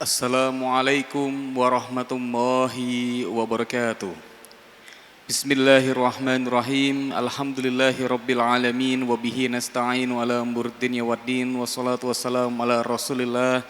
Assalamualaikum warahmatullahi wabarakatuh. Bismillahirrahmanirrahim. Alhamdulillahirabbil alamin wa bihi nasta'inu ala umuri dunya waddin wassalatu wassalamu ala Rasulillah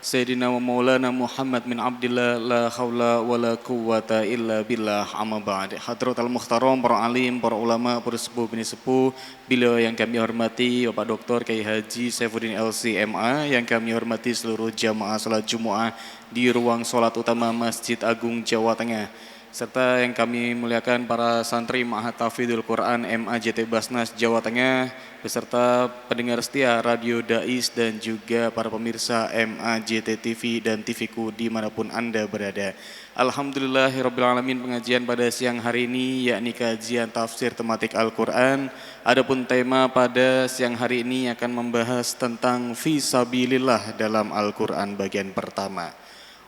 Sayyidina wa Maulana Muhammad bin Abdillah la haula wala quwwata illa billah amma ba'd. Hadratul muhtaram, para alim, para ulama, para sepuh bini sepuh, beliau yang kami hormati Bapak Dr. Kiai Haji Saifuddin LC.MA, yang kami hormati seluruh jamaah salat Jumat di ruang salat utama Masjid Agung Jawa Tengah, serta yang kami muliakan para santri Ma'had Tahfidzul Quran MAJT Basnas Jawa Tengah, beserta pendengar setia Radio Dais dan juga para pemirsa MAJT TV dan TVku dimanapun Anda berada. Alhamdulillahirrabbilalamin, pengajian pada siang hari ini yakni kajian tafsir tematik Al-Quran. Adapun tema pada siang hari ini akan membahas tentang fisabilillah dalam Al-Quran bagian pertama.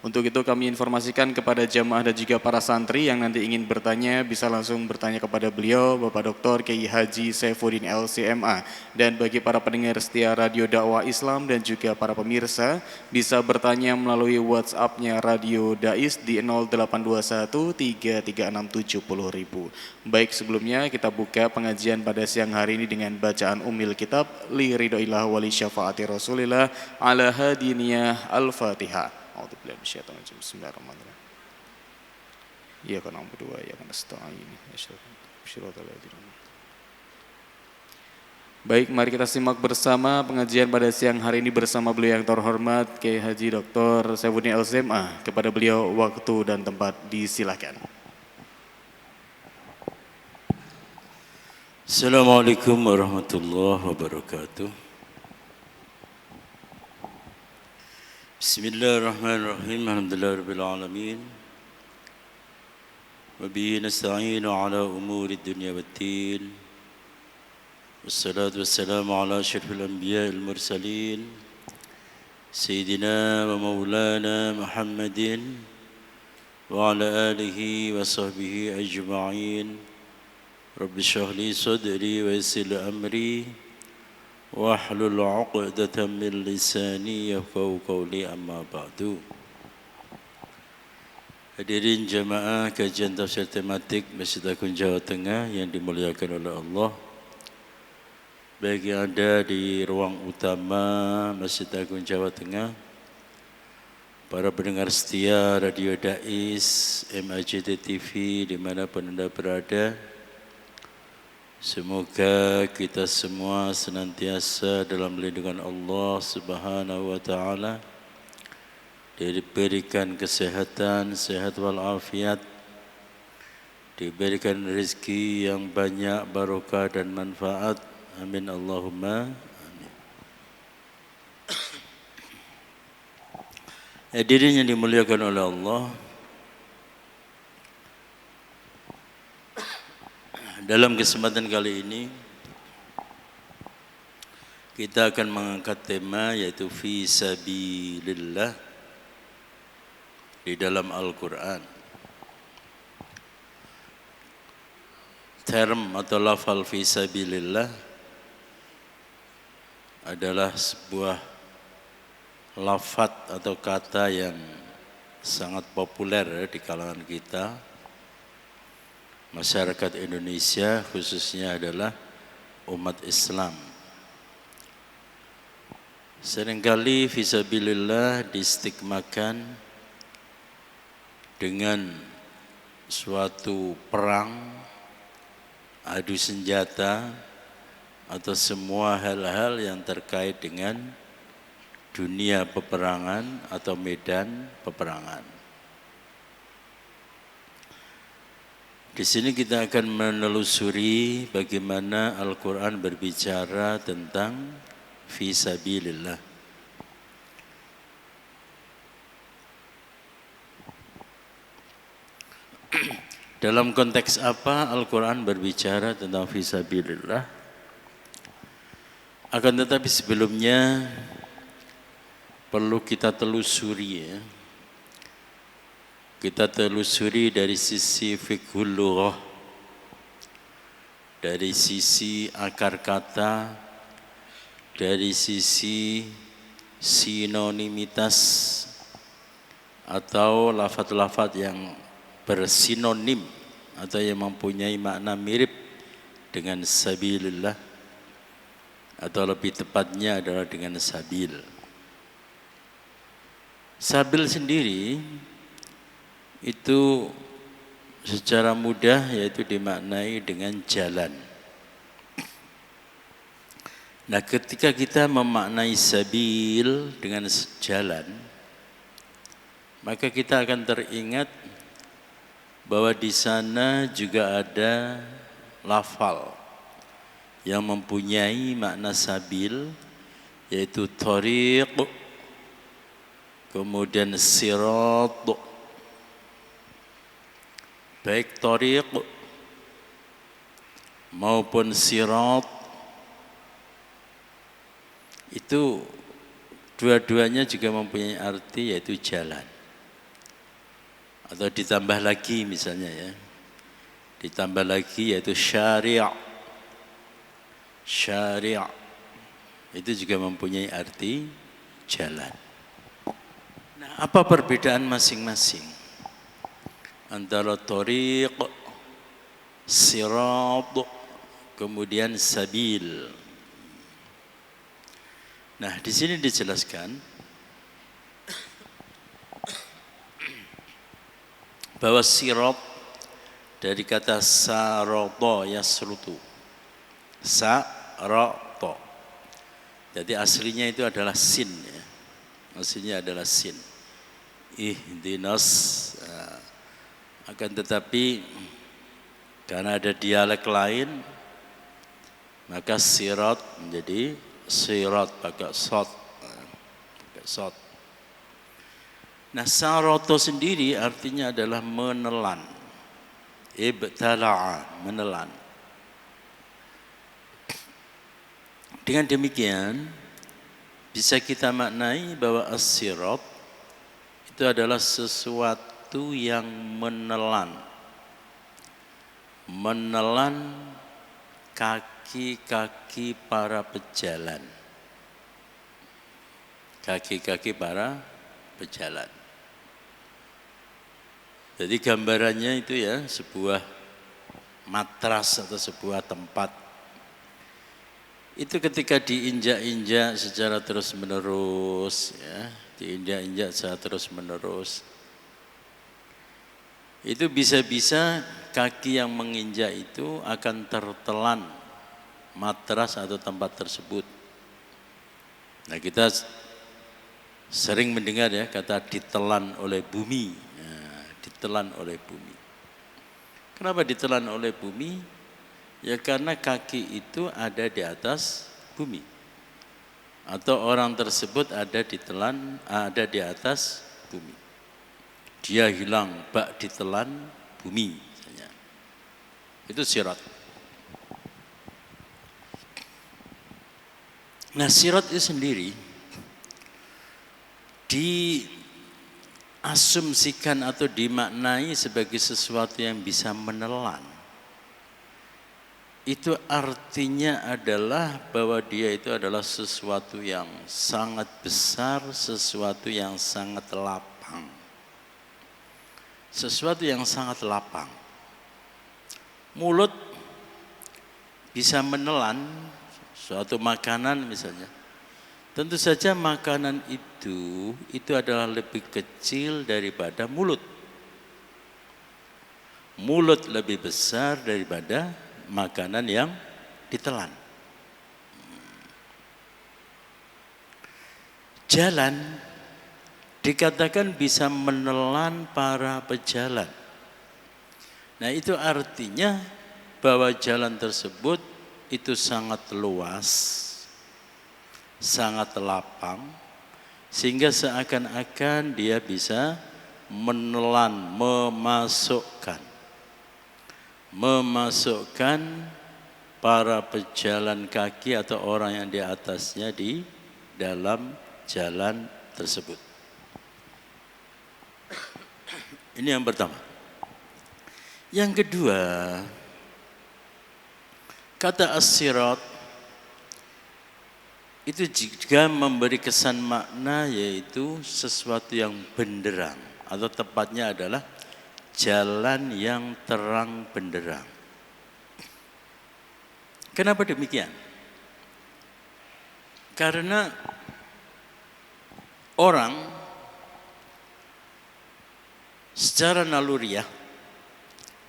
Untuk itu kami informasikan kepada jamaah dan juga para santri yang nanti ingin bertanya bisa langsung bertanya kepada beliau Bapak Dr. Kiai Haji Saifuddin LC.MA. Dan bagi para pendengar setia Radio Dakwah Islam dan juga para pemirsa bisa bertanya melalui WhatsApp-nya Radio Dais di 0821 336 70.000. Baik, sebelumnya kita buka pengajian pada siang hari ini dengan bacaan Ummil Kitab li ridhoillah wali syafaati Rasulillah ala hadiniyah Al-Fatihah. A'udzubillahi minasyaitonir rajim. Bismillahirrahmanirrahim. Iyyaka na'budu wa iyyaka nasta'in. Baik, mari kita simak bersama pengajian pada siang hari ini bersama beliau yang terhormat Kiai Haji Dr. Saifuddin LC.MA. Kepada beliau waktu dan tempat disilakan. Assalamualaikum warahmatullahi wabarakatuh. Bismillahirrahmanirrahim. Alhamdulillahirabbil alamin. Wa bihi nasta'inu ala umuri dunya waddin. Wassalatu wassalamu ala asyrafil anbiya'il mursalin Sayyidina wa maulana Muhammadin wa ala alihi wa sahbihi ajma'in. Rabbi shrah li sadri wa yassir li amri wahlul 'uqdatam min lisani yafqahu qawli, amma ba'du. Hadirin jamaah kajian tafsir tematik Masjid Agung Jawa Tengah yang dimuliakan oleh Allah, baik yang ada di ruang utama Masjid Agung Jawa Tengah, para pendengar setia Radio Dais, MAJT TV dimanapun Anda berada, semoga kita semua senantiasa dalam lindungan Allah Subhanahu wa taala, diberikan kesehatan, sehat walafiat, diberikan rezeki yang banyak, barokah dan manfaat. Amin Allahumma amin. Hadirin yang dimuliakan oleh Allah, dalam kesempatan kali ini kita akan mengangkat tema yaitu fisabilillah di dalam Al-Quran. Term atau lafal fisabilillah adalah sebuah lafaz atau kata yang sangat populer di kalangan kita, masyarakat Indonesia, khususnya adalah umat Islam. Seringkali fisabilillah distigmakan dengan suatu perang, adu senjata, atau semua hal-hal yang terkait dengan dunia peperangan atau medan peperangan. Di sini kita akan menelusuri bagaimana Al-Quran berbicara tentang fisabilillah. Dalam konteks apa Al-Quran berbicara tentang fisabilillah? Akan tetapi sebelumnya perlu kita telusuri ya. Kita telusuri dari sisi fiqhul lughah, dari sisi akar kata, dari sisi sinonimitas atau lafaz-lafaz yang bersinonim atau yang mempunyai makna mirip dengan sabilillah, atau lebih tepatnya adalah dengan sabil. Sabil sendiri itu secara mudah yaitu dimaknai dengan jalan. Nah, ketika kita memaknai sabil dengan jalan, maka kita akan teringat bahwa di sana juga ada lafal yang mempunyai makna sabil, yaitu thariq, kemudian sirat. Baik thariq maupun sirat itu dua-duanya juga mempunyai arti yaitu jalan. Atau ditambah lagi misalnya ya, ditambah lagi yaitu syari'. Syari' itu juga mempunyai arti jalan. Nah, apa perbedaan masing-masing antara thariq, sirat, kemudian sabil? Nah, di sini dijelaskan bahwa sirat dari kata sarata yasrutu. Sarata. Jadi aslinya itu adalah sin ya. Aslinya adalah sin. Ihdinas. Akan tetapi karena ada dialek lain, maka sirat menjadi sirat pakai sod. Pakai sod. Nah, saroto sendiri artinya adalah menelan. Ibtala'a, menelan. Dengan demikian, bisa kita maknai bahwa as-sirat itu adalah sesuatu yang menelan. Menelan kaki-kaki para pejalan. Kaki-kaki para pejalan. Jadi gambarannya itu ya sebuah matras atau sebuah tempat. Itu ketika diinjak-injak secara terus-menerus ya, diinjak-injak secara terus-menerus. Itu bisa-bisa kaki yang menginjak itu akan tertelan matras atau tempat tersebut. Nah, kita sering mendengar ya kata ditelan oleh bumi. Nah, ditelan oleh bumi. Kenapa ditelan oleh bumi? Ya karena kaki itu ada di atas bumi. Atau orang tersebut ada di atas bumi. Dia hilang bak ditelan bumi misalnya. Itu sirat. Nah, sirat itu sendiri diasumsikan atau dimaknai sebagai sesuatu yang bisa menelan. Itu artinya adalah bahwa dia itu adalah sesuatu yang sangat besar, sesuatu yang sangat lapang. Sesuatu yang sangat lapang. Mulut bisa menelan suatu makanan misalnya. Tentu saja makanan itu adalah lebih kecil daripada mulut. Mulut lebih besar daripada makanan yang ditelan. Jalan dikatakan bisa menelan para pejalan. Nah, itu artinya bahwa jalan tersebut itu sangat luas, sangat lapang, sehingga seakan-akan dia bisa menelan, memasukkan para pejalan kaki atau orang yang di atasnya di dalam jalan tersebut. Ini yang pertama. Yang kedua, kata as-sirat itu juga memberi kesan makna yaitu sesuatu yang benderang. atau tepatnya adalah jalan yang terang benderang. Kenapa demikian? Karena orang secara naluriah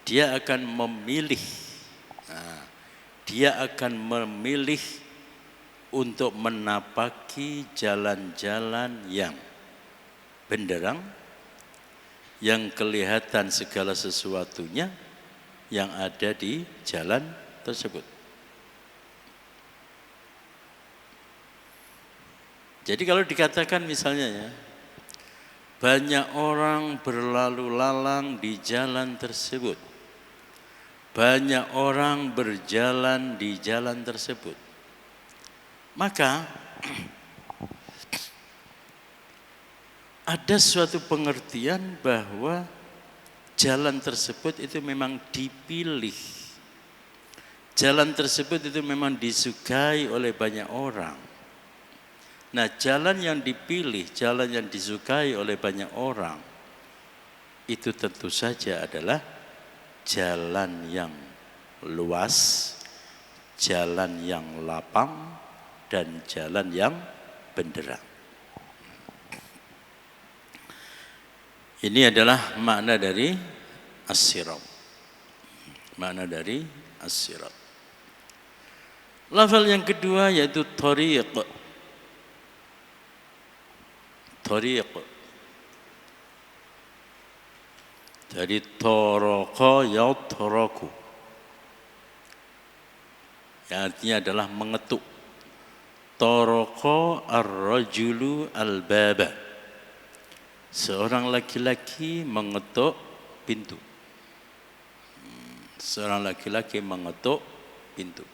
dia akan memilih, untuk menapaki jalan-jalan yang benderang, yang kelihatan segala sesuatunya yang ada di jalan tersebut. Jadi kalau dikatakan misalnya ya, banyak orang berlalu lalang di jalan tersebut, banyak orang berjalan di jalan tersebut, maka ada suatu pengertian bahwa jalan tersebut itu memang dipilih. Jalan tersebut itu memang disukai oleh banyak orang. Nah, jalan yang dipilih, jalan yang disukai oleh banyak orang, itu tentu saja adalah jalan yang luas, jalan yang lapang, dan jalan yang benderang. Ini adalah makna dari as-sirat. Makna dari as-sirat. Lafal yang kedua yaitu thariq. Thariq. Dari taraqa yatraku. Yang artinya adalah mengetuk. Taraqa ar-rajulu al-baba. Seorang laki-laki mengetuk pintu. Seorang laki-laki mengetuk pintu.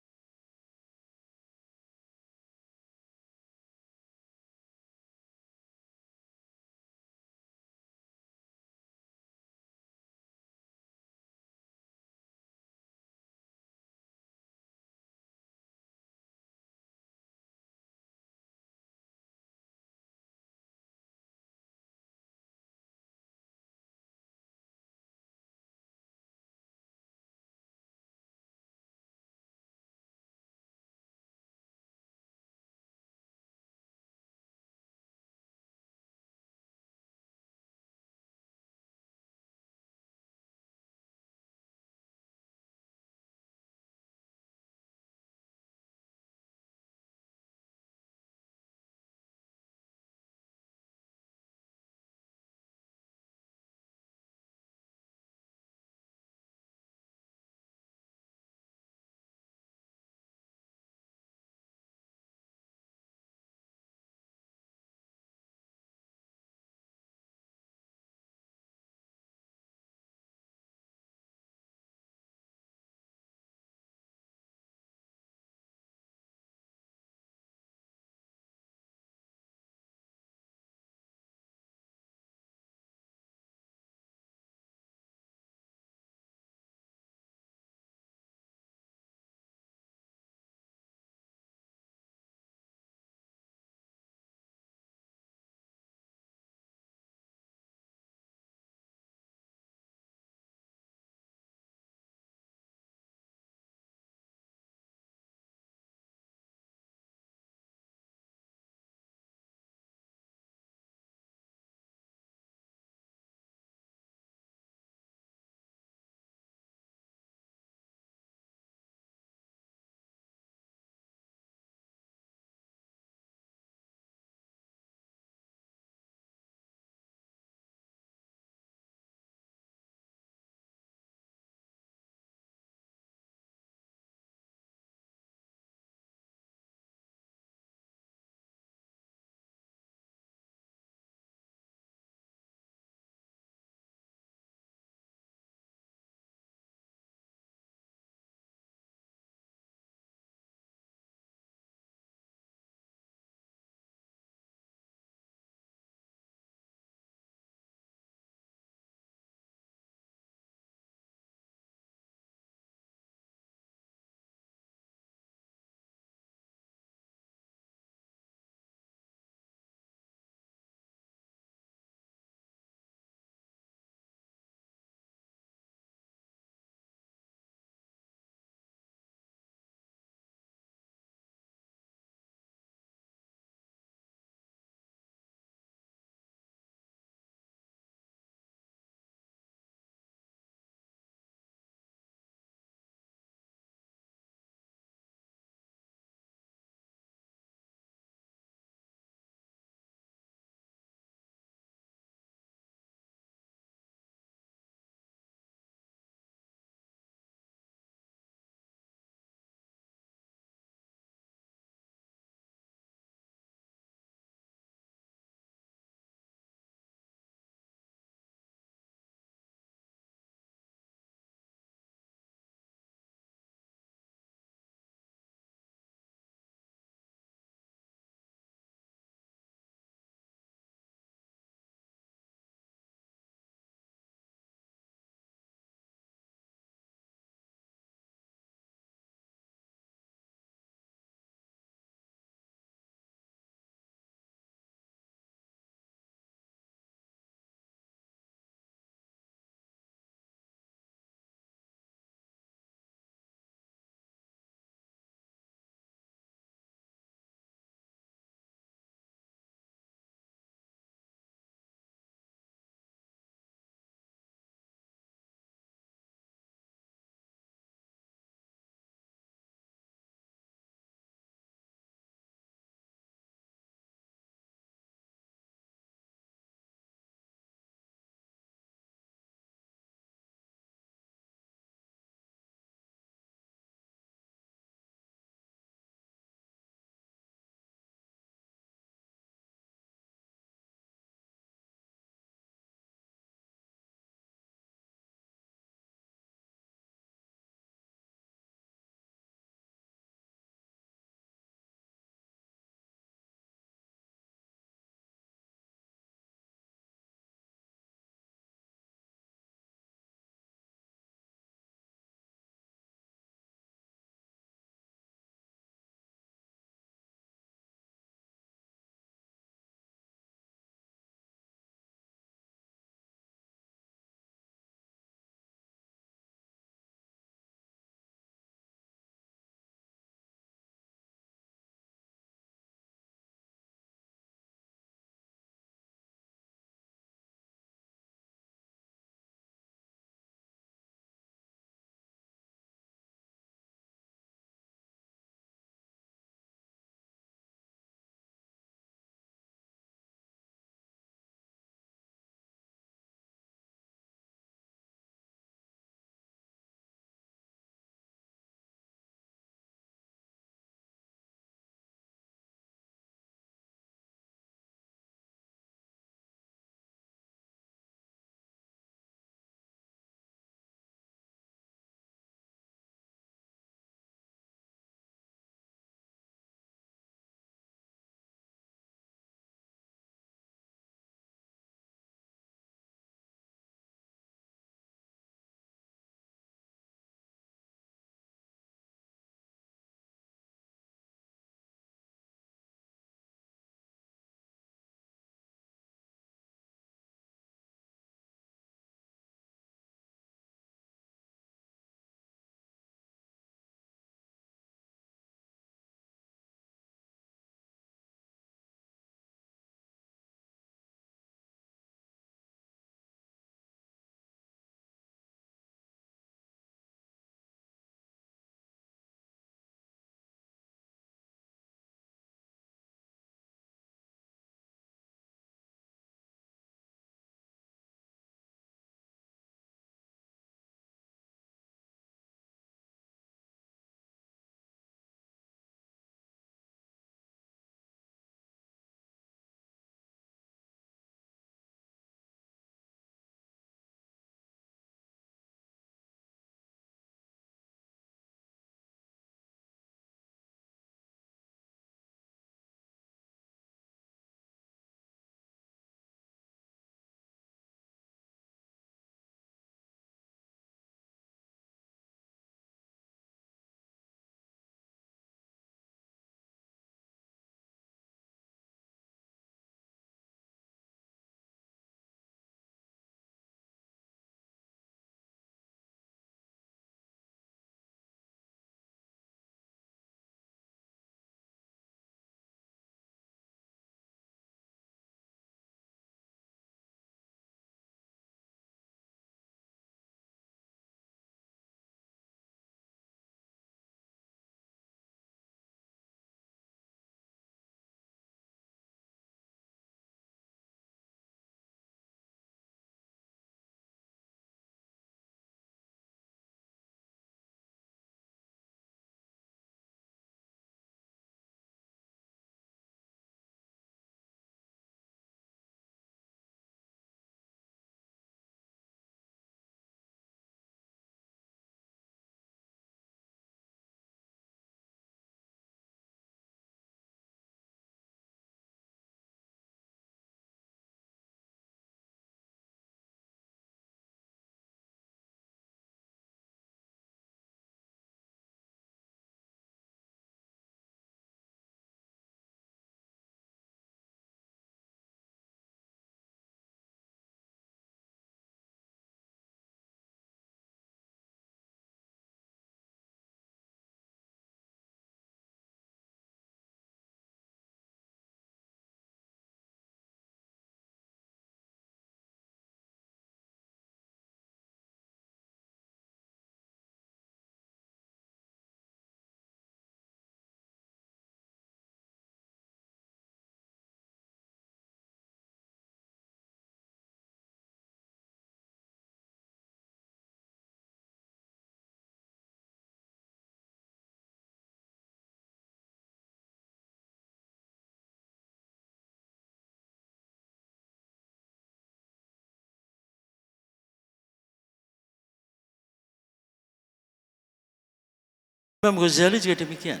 Imam Ghazali juga demikian.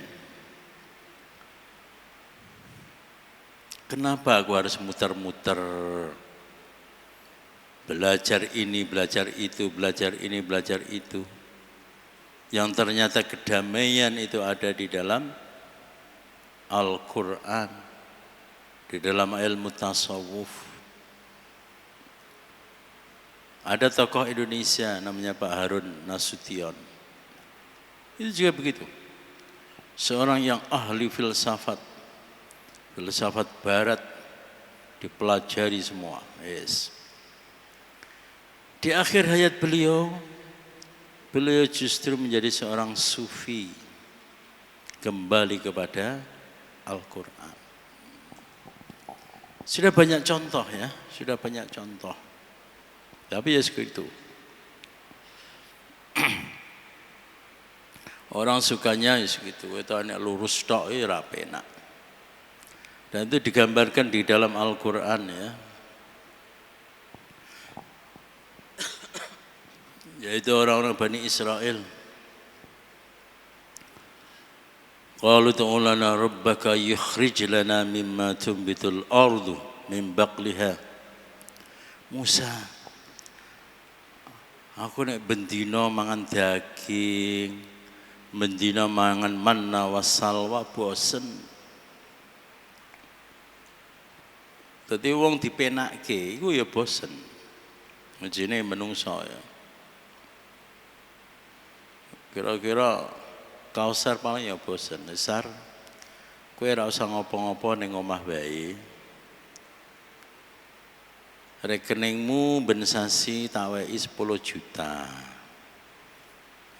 Kenapa aku harus muter-muter belajar ini, belajar itu, belajar ini, belajar itu? Yang ternyata kedamaian itu ada di dalam Al-Quran, di dalam ilmu tasawuf. Ada tokoh Indonesia namanya Pak Harun Nasution. Itu juga begitu. Seorang yang ahli filsafat barat, dipelajari semua. Yes. Di akhir hayat beliau justru menjadi seorang sufi, kembali kepada Al-Quran. Sudah banyak contoh ya, sudah banyak contoh. Tapi ya segitu. Orang sukanya ya segitu, itu anak lurus tok ya penak. Dan itu digambarkan di dalam Al-Quran ya. Yaitu orang-orang Bani Israel. Qalu ta'ulana rabbaka yukhrij lana mimma tumbitul ardu min baqliha. Musa, aku nek bendina mangan daging, bendina mangan manna wasalwa bosen. Dadi wong dipenakke iku ya bosen. Mejine menungso ya. Kira-kira Kausar paling ya bosen. Sar, kowe ora usah ngopo-ngopo ning omah bae. Rekeningmu ben sasi tak weki 10 juta.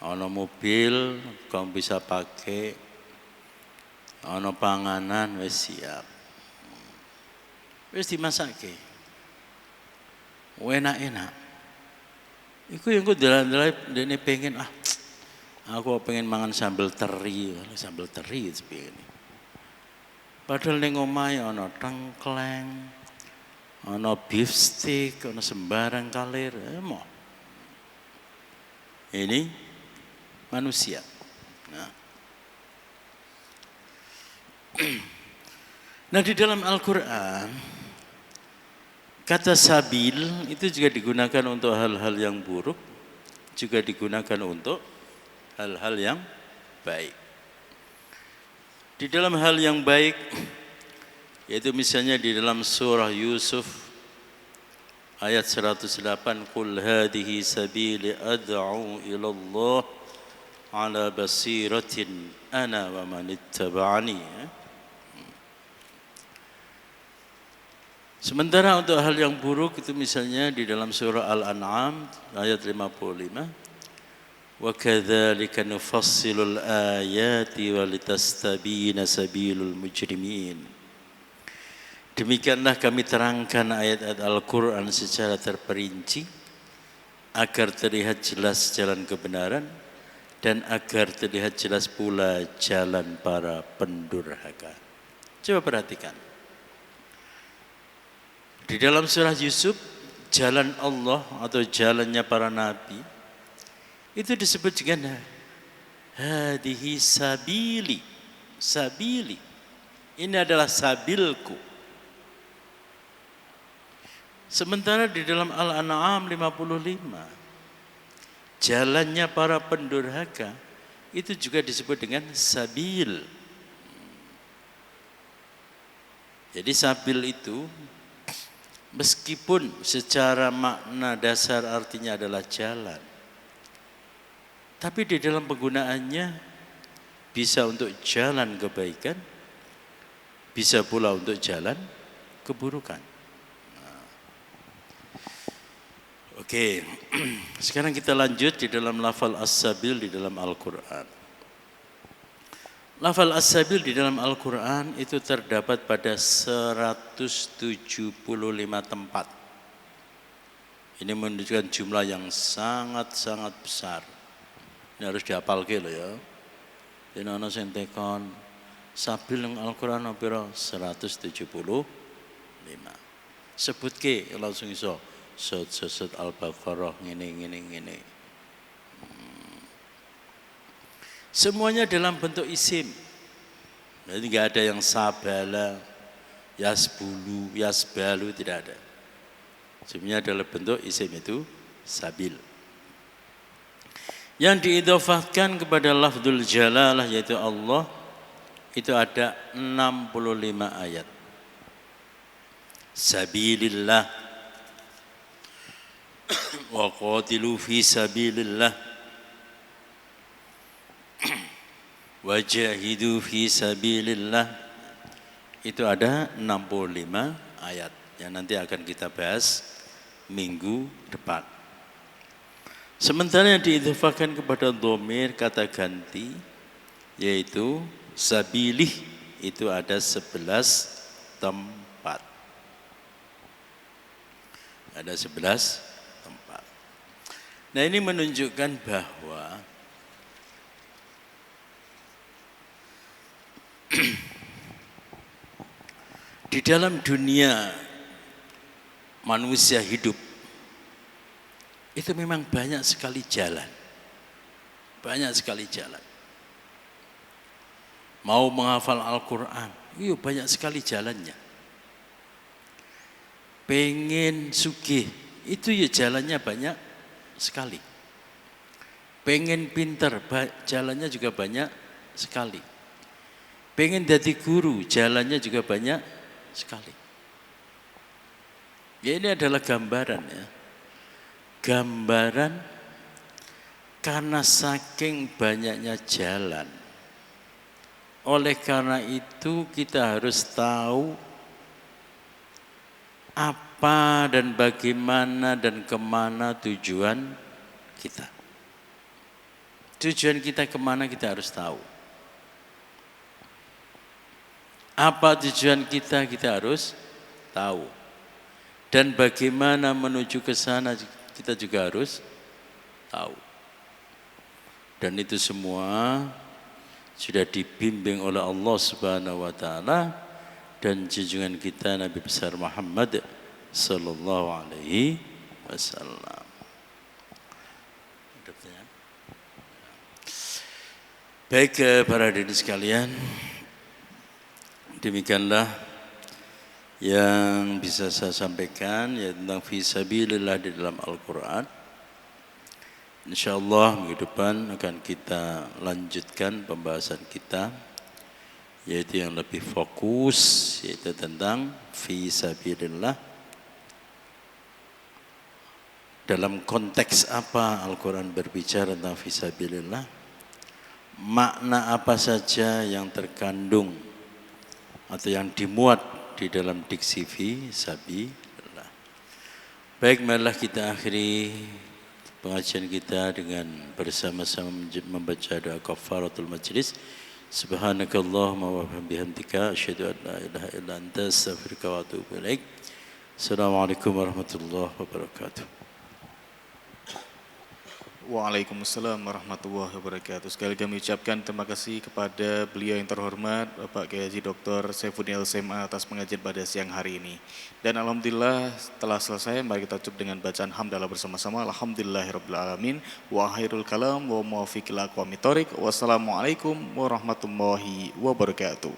Ana mobil kamu bisa pakai, ana panganan wis siap. Wis dimasake. Enak-enak. Iku yang ku dalan-dalan dene pengen aku pengen mangan sambal teri seperti ini. Padahal ning omahe ana tengkleng, ana beef steak, ana sembarang kalir, emoh. Ini manusia. Nah di dalam Al-Quran kata sabil itu juga digunakan untuk hal-hal yang buruk, juga digunakan untuk hal-hal yang baik. Di dalam hal yang baik, yaitu misalnya di dalam surah Yusuf ayat 108, Qul hadhihi sabili ad'u ila Allah ala basiratin ana wa man ittaba'ani. Sementara untuk hal yang buruk itu misalnya di dalam surah Al-An'am ayat 55, وَكَذَلِكَ نُفَصِّلُ الْآيَاتِ وَلِتَسْتَبِينَ سَبِيلُ الْمُجْرِمِينَ. Demikianlah kami terangkan ayat-ayat Al-Quran secara terperinci agar terlihat jelas jalan kebenaran dan agar terlihat jelas pula jalan para pendurhaka. Coba perhatikan. Di dalam surah Yusuf, jalan Allah atau jalannya para nabi itu disebut dengan hadihi sabili. Sabili. Ini adalah sabilku. Sementara di dalam Al-An'am 55, jalannya para pendurhaka itu juga disebut dengan sabil. Jadi sabil itu meskipun secara makna dasar artinya adalah jalan, tapi di dalam penggunaannya bisa untuk jalan kebaikan, bisa pula untuk jalan keburukan. Oke, sekarang kita lanjut di dalam lafal as-sabil di dalam Al-Quran. Lafal as-sabil di dalam Al-Quran itu terdapat pada 175 tempat. Ini menunjukkan jumlah yang sangat-sangat besar. Ini harus dihafalke lho ya. Dene ana sing tekon sabil nang Al-Qur'an pira 175. Sebutke langsung iso. Surat Al-Baqarah ngene. Semuanya dalam bentuk isim. Jadi nggak ada yang sabala, yasbulu, yasbalu, tidak ada. Semuanya dalam bentuk isim itu sabil. Yang diidhofahkan kepada lafzul jalalah yaitu Allah itu ada 65 ayat. Sabilillah wa qatilu fi sabilillah wajahidu fi sabilillah, itu ada 65 ayat yang nanti akan kita bahas minggu depan. Sementara yang diidhofahkan kepada dhamir kata ganti yaitu sabilih itu ada 11 tempat. Ada 11 tempat. Nah, ini menunjukkan bahwa di dalam dunia manusia hidup itu memang banyak sekali jalan. Banyak sekali jalan. Mau menghafal Al-Quran, iya banyak sekali jalannya. Pengen sugih, itu ya jalannya banyak sekali. Pengen pinter, jalannya juga banyak sekali. Pengen jadi guru, jalannya juga banyak sekali. Ya, ini adalah gambaran ya. Gambaran karena saking banyaknya jalan. Oleh karena itu kita harus tahu apa dan bagaimana dan kemana tujuan kita. Tujuan kita kemana kita harus tahu. Apa tujuan kita harus tahu. Dan bagaimana menuju ke sana kita juga harus tahu. Dan itu semua sudah dibimbing oleh Allah Subhanahu wa taala dan junjungan kita Nabi besar Muhammad sallallahu alaihi wasallam. Baik para hadirin sekalian, demikianlah yang bisa saya sampaikan ya tentang fisabilillah di dalam Al-Quran. InsyaAllah minggu depan akan kita lanjutkan pembahasan kita, yaitu yang lebih fokus, yaitu tentang fisabilillah. Dalam konteks apa Al-Quran berbicara tentang fisabilillah? Makna apa saja yang terkandung atau yang dimuat di dalam diksi fisabilillah. Baik, marilah kita akhiri pengajian kita dengan bersama-sama membaca doa kafaratul majlis. Subhanakallahumma wa bihamdika asyhadu an la ilaha illa anta astaghfiruka wa atubu ilaik. Assalamualaikum warahmatullahi wabarakatuh. Waalaikumsalam warahmatullahi wabarakatuh. Sekali lagi kami ucapkan terima kasih kepada beliau yang terhormat Bapak Kiai Haji Dr. Saifuddin LCMA atas pengajian pada siang hari ini. Dan alhamdulillah setelah selesai mari kita tutup dengan bacaan hamdalah bersama-sama. Alhamdulillahirabbil alamin wa khairul kalam wa muwaffiqil aqwamit thoriq. Wassalamualaikum warahmatullahi wabarakatuh.